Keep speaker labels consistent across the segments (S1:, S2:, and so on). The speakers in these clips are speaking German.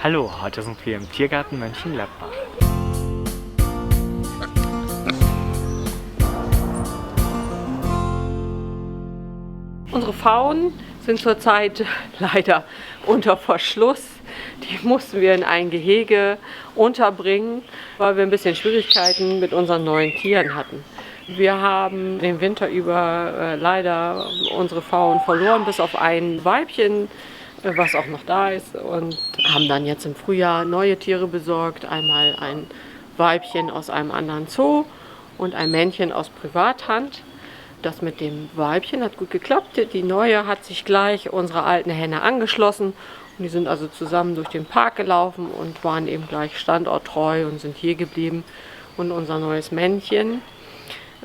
S1: Hallo, heute sind wir im Tiergarten Mönchengladbach.
S2: Unsere Pfauen sind zurzeit leider unter Verschluss. Die mussten wir in ein Gehege unterbringen, weil wir ein bisschen Schwierigkeiten mit unseren neuen Tieren hatten. Wir haben den Winter über leider unsere Pfauen verloren, bis auf ein Weibchen, was auch noch da ist, und haben dann jetzt im Frühjahr neue Tiere besorgt. Einmal ein Weibchen aus einem anderen Zoo und ein Männchen aus Privathand. Das mit dem Weibchen hat gut geklappt. Die neue hat sich gleich unserer alten Henne angeschlossen. Und die sind also zusammen durch den Park gelaufen und waren eben gleich standorttreu und sind hier geblieben. Und unser neues Männchen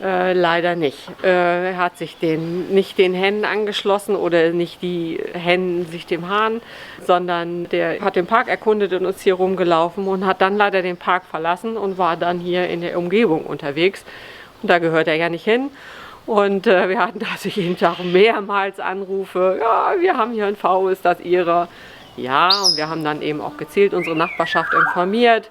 S2: leider nicht. Er hat sich nicht den Hennen angeschlossen oder nicht die Hennen sich dem Hahn, sondern der hat den Park erkundet und ist hier rumgelaufen und hat dann leider den Park verlassen und war dann hier in der Umgebung unterwegs. Und da gehört er ja nicht hin. Und wir hatten also jeden Tag mehrmals Anrufe. Ja, wir haben hier ein V, ist das Ihre? Ja, und wir haben dann eben auch gezielt unsere Nachbarschaft informiert,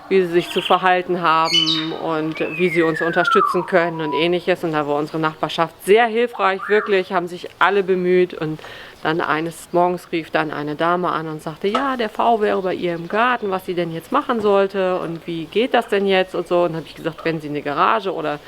S2: wie sie sich zu verhalten haben und wie sie uns unterstützen können und ähnliches. Und da war unsere Nachbarschaft sehr hilfreich, wirklich, haben sich alle bemüht. Und dann eines Morgens rief dann eine Dame an und sagte, ja, der V wäre bei ihr im Garten, was sie denn jetzt machen sollte und wie geht das denn jetzt und so. Und dann habe ich gesagt, wenn Sie eine Garage oder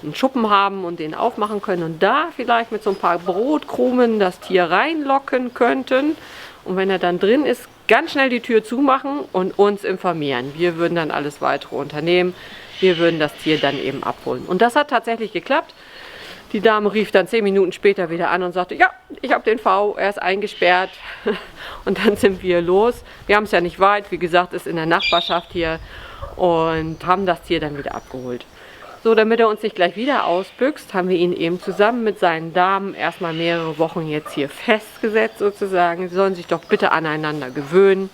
S2: einen Schuppen haben und den aufmachen können und da vielleicht mit so ein paar Brotkrumen das Tier reinlocken könnten. Und wenn er dann drin ist, ganz schnell die Tür zumachen und uns informieren. Wir würden dann alles weitere unternehmen. Wir würden das Tier dann eben abholen. Und das hat tatsächlich geklappt. Die Dame rief dann 10 Minuten später wieder an und sagte, ja, ich habe den V, er ist eingesperrt. Und dann sind wir los. Wir haben es ja nicht weit, wie gesagt, ist in der Nachbarschaft hier und haben das Tier dann wieder abgeholt. So, damit er uns nicht gleich wieder ausbüchst, haben wir ihn eben zusammen mit seinen Damen erstmal mehrere Wochen jetzt hier festgesetzt sozusagen. Sie sollen sich doch bitte aneinander gewöhnen.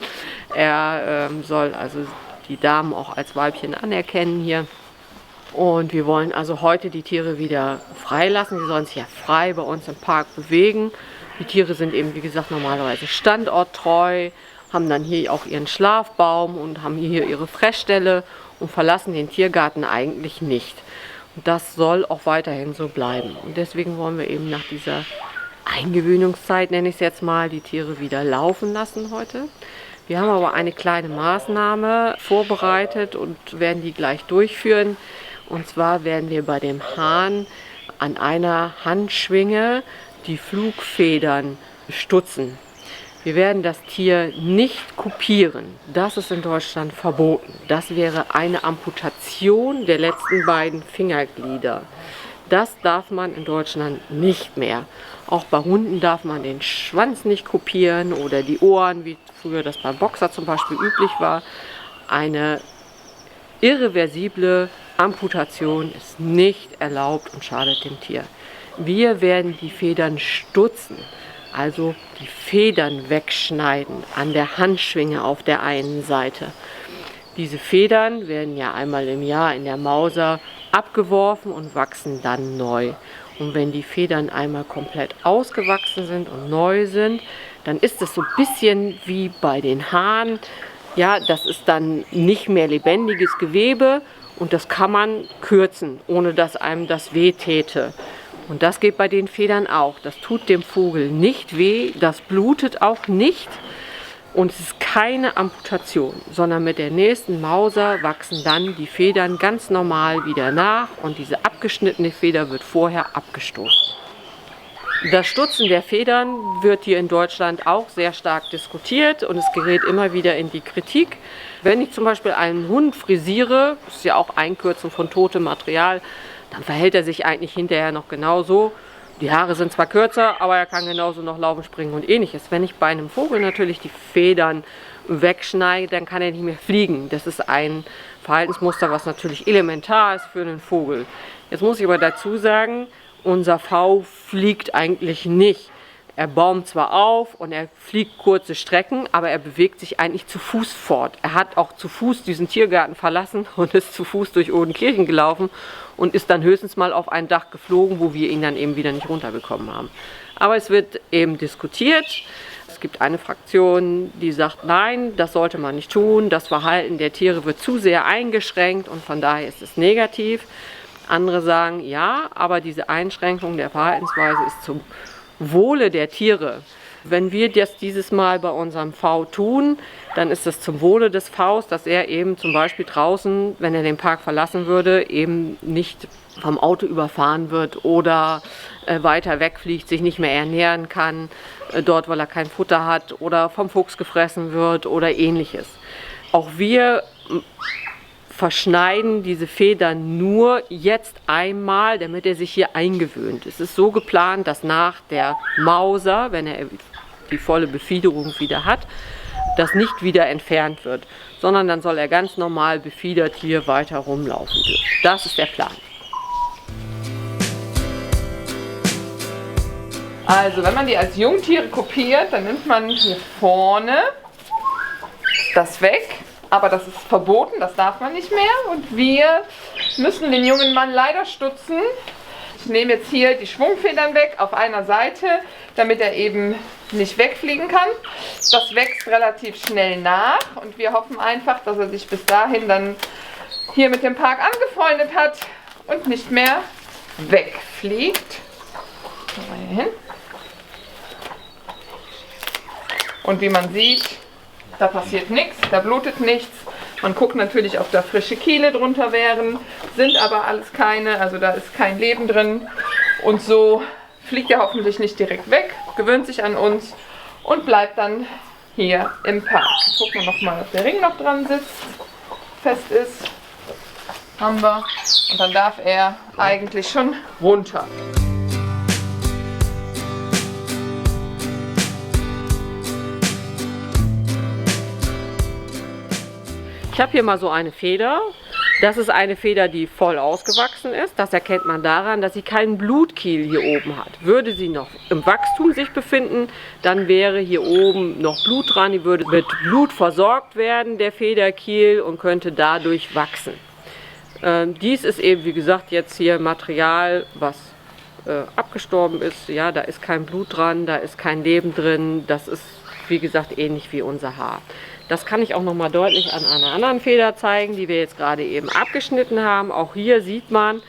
S2: Er soll also die Damen auch als Weibchen anerkennen hier. Und wir wollen also heute die Tiere wieder freilassen. Sie sollen sich ja frei bei uns im Park bewegen. Die Tiere sind eben, wie gesagt, normalerweise standorttreu, haben dann hier auch ihren Schlafbaum und haben hier ihre Fressstelle und verlassen den Tiergarten eigentlich nicht. Und das soll auch weiterhin so bleiben. Und deswegen wollen wir eben nach dieser Eingewöhnungszeit, nenne ich es jetzt mal, die Tiere wieder laufen lassen heute. Wir haben aber eine kleine Maßnahme vorbereitet und werden die gleich durchführen. Und zwar werden wir bei dem Hahn an einer Handschwinge die Flugfedern stutzen. Wir werden das Tier nicht kupieren. Das ist in Deutschland verboten. Das wäre eine Amputation der letzten beiden Fingerglieder. Das darf man in Deutschland nicht mehr. Auch bei Hunden darf man den Schwanz nicht kupieren oder die Ohren, wie früher das beim Boxer zum Beispiel üblich war. Eine irreversible Amputation ist nicht erlaubt und schadet dem Tier. Wir werden die Federn stutzen. Also die Federn wegschneiden an der Handschwinge auf der einen Seite. Diese Federn werden ja einmal im Jahr in der Mauser abgeworfen und wachsen dann neu. Und wenn die Federn einmal komplett ausgewachsen sind und neu sind, dann ist es so ein bisschen wie bei den Haaren. Ja, das ist dann nicht mehr lebendiges Gewebe und das kann man kürzen, ohne dass einem das weh täte. Und das geht bei den Federn auch. Das tut dem Vogel nicht weh, das blutet auch nicht. Und es ist keine Amputation, sondern mit der nächsten Mauser wachsen dann die Federn ganz normal wieder nach. Und diese abgeschnittene Feder wird vorher abgestoßen. Das Stutzen der Federn wird hier in Deutschland auch sehr stark diskutiert und es gerät immer wieder in die Kritik. Wenn ich zum Beispiel einen Hund frisiere, das ist ja auch Einkürzen von totem Material, dann verhält er sich eigentlich hinterher noch genauso. Die Haare sind zwar kürzer, aber er kann genauso noch laufen, springen und ähnliches. Wenn ich bei einem Vogel natürlich die Federn wegschneide, dann kann er nicht mehr fliegen. Das ist ein Verhaltensmuster, was natürlich elementar ist für einen Vogel. Jetzt muss ich aber dazu sagen, unser V fliegt eigentlich nicht. Er baumt zwar auf und er fliegt kurze Strecken, aber er bewegt sich eigentlich zu Fuß fort. Er hat auch zu Fuß diesen Tiergarten verlassen und ist zu Fuß durch Odenkirchen gelaufen und ist dann höchstens mal auf ein Dach geflogen, wo wir ihn dann eben wieder nicht runterbekommen haben. Aber es wird eben diskutiert. Es gibt eine Fraktion, die sagt, nein, das sollte man nicht tun. Das Verhalten der Tiere wird zu sehr eingeschränkt und von daher ist es negativ. Andere sagen, ja, aber diese Einschränkung der Verhaltensweise ist zum Wohle der Tiere. Wenn wir das dieses Mal bei unserem V tun, dann ist es zum Wohle des Vs, dass er eben zum Beispiel draußen, wenn er den Park verlassen würde, eben nicht vom Auto überfahren wird oder weiter wegfliegt, sich nicht mehr ernähren kann, dort, weil er kein Futter hat oder vom Fuchs gefressen wird oder ähnliches. Auch wir verschneiden diese Federn nur jetzt einmal, damit er sich hier eingewöhnt. Es ist so geplant, dass nach der Mauser, wenn er die volle Befiederung wieder hat, das nicht wieder entfernt wird, sondern dann soll er ganz normal befiedert hier weiter rumlaufen dürfen. Das ist der Plan. Also wenn man die als Jungtiere kopiert, dann nimmt man hier vorne das weg, aber das ist verboten, das darf man nicht mehr und wir müssen den jungen Mann leider stutzen. Ich nehme jetzt hier die Schwungfedern weg auf einer Seite, damit er eben nicht wegfliegen kann. Das wächst relativ schnell nach und wir hoffen einfach, dass er sich bis dahin dann hier mit dem Park angefreundet hat und nicht mehr wegfliegt. Mal hier hin. Und wie man sieht, da passiert nichts, da blutet nichts. Man guckt natürlich, ob da frische Kiele drunter wären, sind aber alles keine, also da ist kein Leben drin. Und so fliegt er hoffentlich nicht direkt weg, gewöhnt sich an uns und bleibt dann hier im Park. Gucken wir nochmal, ob der Ring noch dran sitzt, fest ist. Haben wir. Und dann darf er eigentlich schon runter. Ich habe hier mal so eine Feder. Das ist eine Feder, die voll ausgewachsen ist. Das erkennt man daran, dass sie keinen Blutkiel hier oben hat. Würde sie noch im Wachstum sich befinden, dann wäre hier oben noch Blut dran. Die würde mit Blut versorgt werden, der Federkiel, und könnte dadurch wachsen. Dies ist eben, wie gesagt, jetzt hier Material, was abgestorben ist. Ja, da ist kein Blut dran, da ist kein Leben drin. Das ist, wie gesagt, ähnlich wie unser Haar. Das kann ich auch noch mal deutlich an einer anderen Feder zeigen, die wir jetzt gerade eben abgeschnitten haben. Auch hier sieht man,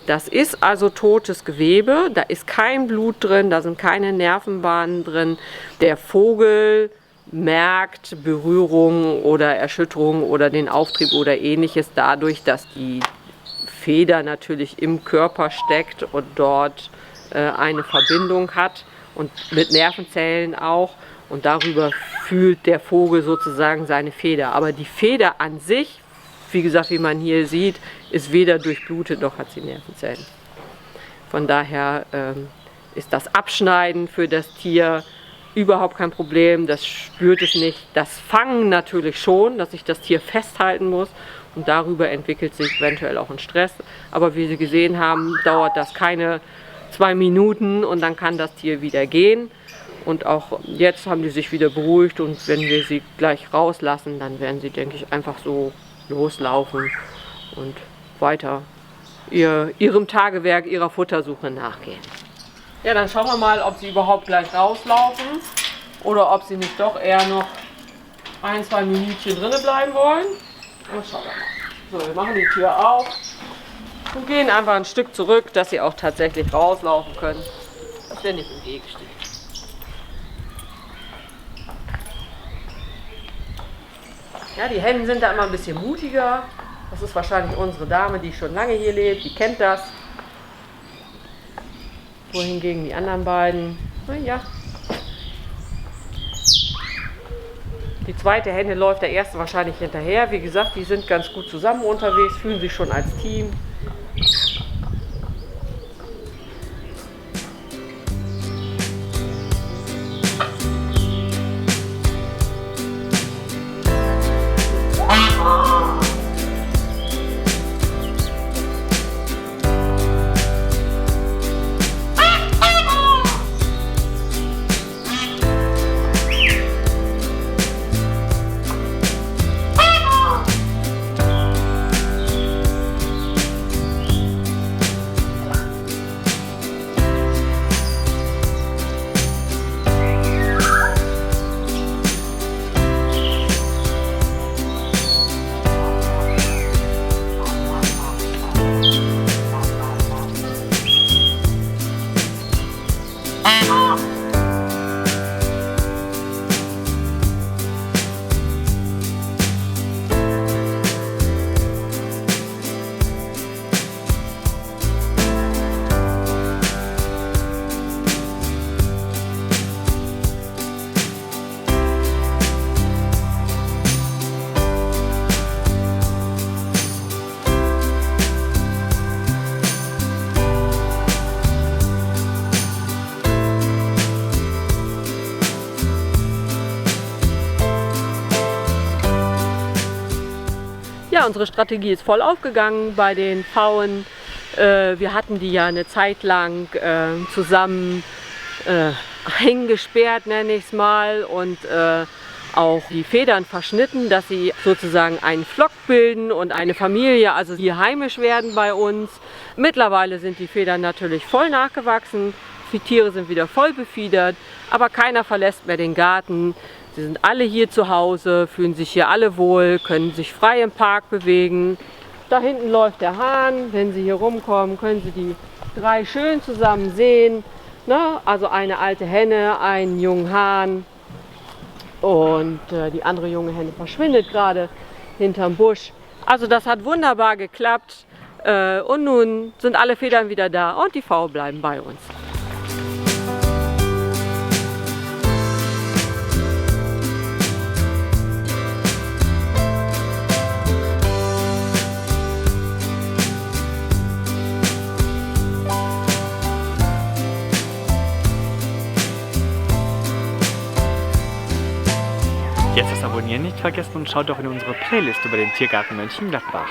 S2: das ist also totes Gewebe. Da ist kein Blut drin, da sind keine Nervenbahnen drin. Der Vogel merkt Berührung oder Erschütterung oder den Auftrieb oder ähnliches dadurch, dass die Feder natürlich im Körper steckt und dort eine Verbindung hat und mit Nervenzellen auch. Und darüber fühlt der Vogel sozusagen seine Feder. Aber die Feder an sich, wie gesagt, wie man hier sieht, ist weder durchblutet noch hat sie Nervenzellen. Von daher ist das Abschneiden für das Tier überhaupt kein Problem. Das spürt es nicht. Das Fangen natürlich schon, dass sich das Tier festhalten muss. Und darüber entwickelt sich eventuell auch ein Stress. Aber wie Sie gesehen haben, dauert das keine 2 Minuten und dann kann das Tier wieder gehen. Und auch jetzt haben die sich wieder beruhigt und wenn wir sie gleich rauslassen, dann werden sie, denke ich, einfach so loslaufen und weiter ihrem Tagewerk, ihrer Futtersuche nachgehen. Ja, dann schauen wir mal, ob sie überhaupt gleich rauslaufen oder ob sie nicht doch eher noch 1-2 Minütchen drinnen bleiben wollen. Und schauen wir mal. So, wir machen die Tür auf und gehen einfach ein Stück zurück, dass sie auch tatsächlich rauslaufen können, dass wir nicht im Weg stehen. Ja, die Hennen sind da immer ein bisschen mutiger. Das ist wahrscheinlich unsere Dame, die schon lange hier lebt, die kennt das. Wohingegen die anderen beiden, naja. Die zweite Henne läuft der erste wahrscheinlich hinterher. Wie gesagt, die sind ganz gut zusammen unterwegs, fühlen sich schon als Team. Ja, unsere Strategie ist voll aufgegangen bei den Pfauen. Wir hatten die ja eine Zeit lang zusammen eingesperrt, nenne ich es mal, und auch die Federn verschnitten, dass sie sozusagen einen Flock bilden und eine Familie, also hier heimisch werden bei uns. Mittlerweile sind die Federn natürlich voll nachgewachsen, die Tiere sind wieder voll befiedert, aber keiner verlässt mehr den Garten. Sie sind alle hier zu Hause, fühlen sich hier alle wohl, können sich frei im Park bewegen. Da hinten läuft der Hahn. Wenn Sie hier rumkommen, können Sie die 3 schön zusammen sehen. Ne? Also eine alte Henne, einen jungen Hahn und die andere junge Henne verschwindet gerade hinterm Busch. Also das hat wunderbar geklappt und nun sind alle Federn wieder da und die Pfauen bleiben bei uns.
S1: Jetzt das Abonnieren nicht vergessen und schaut doch in unsere Playlist über den Tiergarten Mönchengladbach.